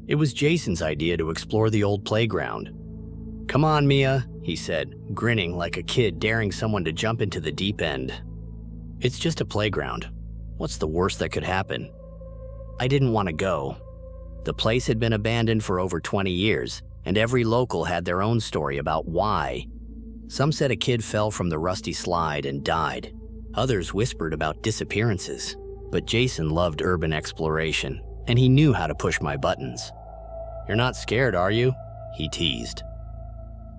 It was Jason's idea to explore the old playground. "Come on, Mia," he said, grinning like a kid daring someone to jump into the deep end. "It's just a playground. What's the worst that could happen?" I didn't want to go. The place had been abandoned for over 20 years, and every local had their own story about why. Some said a kid fell from the rusty slide and died. Others whispered about disappearances. But Jason loved urban exploration, and he knew how to push my buttons. "You're not scared, are you?" he teased.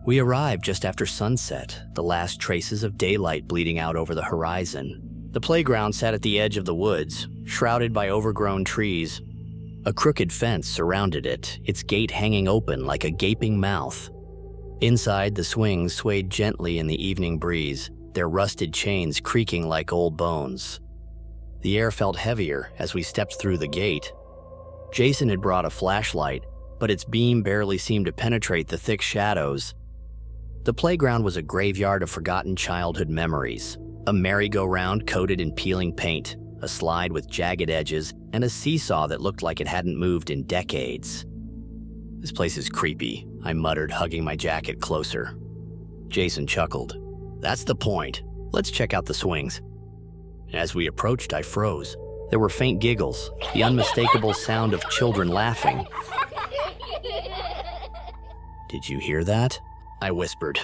We arrived just after sunset, the last traces of daylight bleeding out over the horizon. The playground sat at the edge of the woods, shrouded by overgrown trees. A crooked fence surrounded it, its gate hanging open like a gaping mouth. Inside, the swings swayed gently in the evening breeze, their rusted chains creaking like old bones. The air felt heavier as we stepped through the gate. Jason had brought a flashlight, but its beam barely seemed to penetrate the thick shadows. The playground was a graveyard of forgotten childhood memories. A merry-go-round coated in peeling paint, a slide with jagged edges, and a seesaw that looked like it hadn't moved in decades. "This place is creepy," I muttered, hugging my jacket closer. Jason chuckled. "That's the point. Let's check out the swings." As we approached, I froze. There were faint giggles, the unmistakable sound of children laughing. "Did you hear that?" I whispered.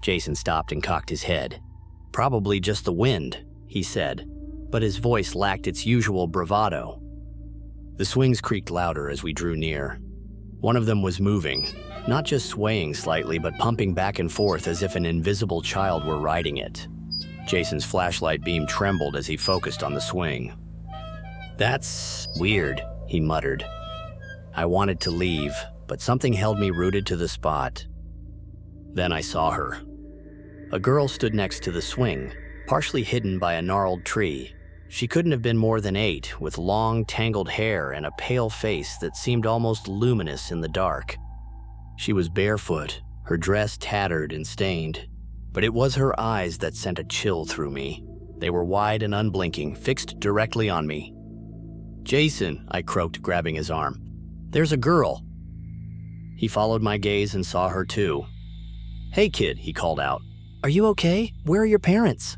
Jason stopped and cocked his head. "Probably just the wind," he said, but his voice lacked its usual bravado. The swings creaked louder as we drew near. One of them was moving, not just swaying slightly, but pumping back and forth as if an invisible child were riding it. Jason's flashlight beam trembled as he focused on the swing. "That's weird," he muttered. I wanted to leave, but something held me rooted to the spot. Then I saw her. A girl stood next to the swing, partially hidden by a gnarled tree. She couldn't have been more than 8, with long, tangled hair and a pale face that seemed almost luminous in the dark. She was barefoot, her dress tattered and stained, but it was her eyes that sent a chill through me. They were wide and unblinking, fixed directly on me. "Jason," I croaked, grabbing his arm. "There's a girl." He followed my gaze and saw her too. "Hey kid," he called out. "Are you okay? Where are your parents?"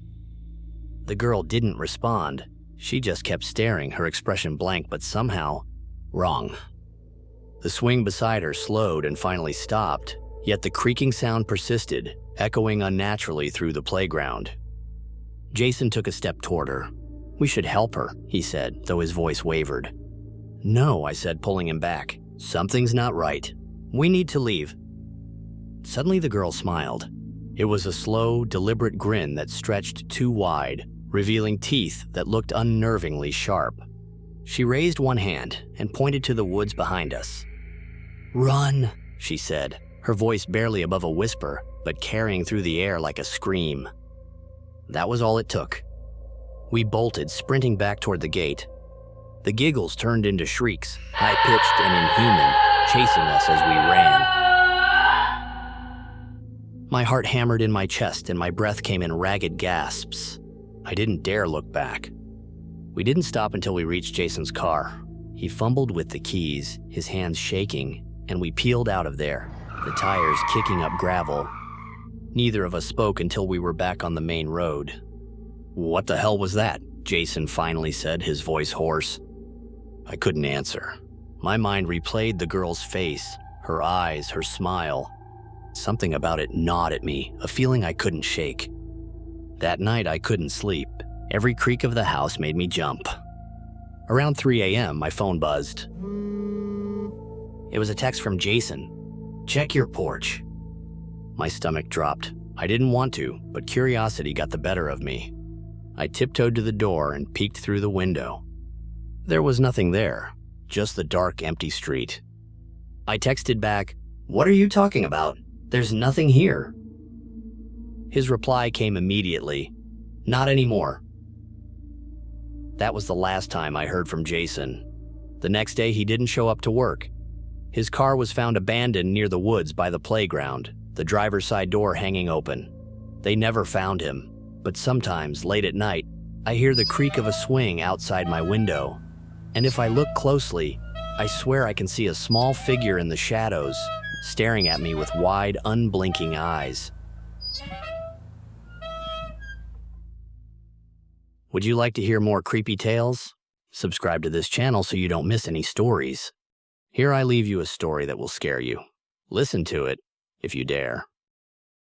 The girl didn't respond. She just kept staring, her expression blank but somehow wrong. The swing beside her slowed and finally stopped, yet the creaking sound persisted, echoing unnaturally through the playground. Jason took a step toward her. "We should help her," he said, though his voice wavered. "No," I said, pulling him back. "Something's not right. We need to leave." Suddenly the girl smiled. It was a slow, deliberate grin that stretched too wide, revealing teeth that looked unnervingly sharp. She raised one hand and pointed to the woods behind us. "Run," she said, her voice barely above a whisper, but carrying through the air like a scream. That was all it took. We bolted, sprinting back toward the gate. The giggles turned into shrieks, high-pitched and inhuman, chasing us as we ran. My heart hammered in my chest and my breath came in ragged gasps. I didn't dare look back. We didn't stop until we reached Jason's car. He fumbled with the keys, his hands shaking, and we peeled out of there, the tires kicking up gravel. Neither of us spoke until we were back on the main road. "What the hell was that?" Jason finally said, his voice hoarse. I couldn't answer. My mind replayed the girl's face, her eyes, her smile. Something about it gnawed at me, a feeling I couldn't shake. That night I couldn't sleep. Every creak of the house made me jump. Around 3 a.m., my phone buzzed. It was a text from Jason. "Check your porch." My stomach dropped. I didn't want to, but curiosity got the better of me. I tiptoed to the door and peeked through the window. There was nothing there, just the dark, empty street. I texted back, "What are you talking about? There's nothing here." His reply came immediately, "Not anymore." That was the last time I heard from Jason. The next day, he didn't show up to work. His car was found abandoned near the woods by the playground, the driver's side door hanging open. They never found him, but sometimes, late at night, I hear the creak of a swing outside my window. And if I look closely, I swear I can see a small figure in the shadows, staring at me with wide, unblinking eyes. Would you like to hear more creepy tales? Subscribe to this channel so you don't miss any stories. Here I leave you a story that will scare you. Listen to it if you dare.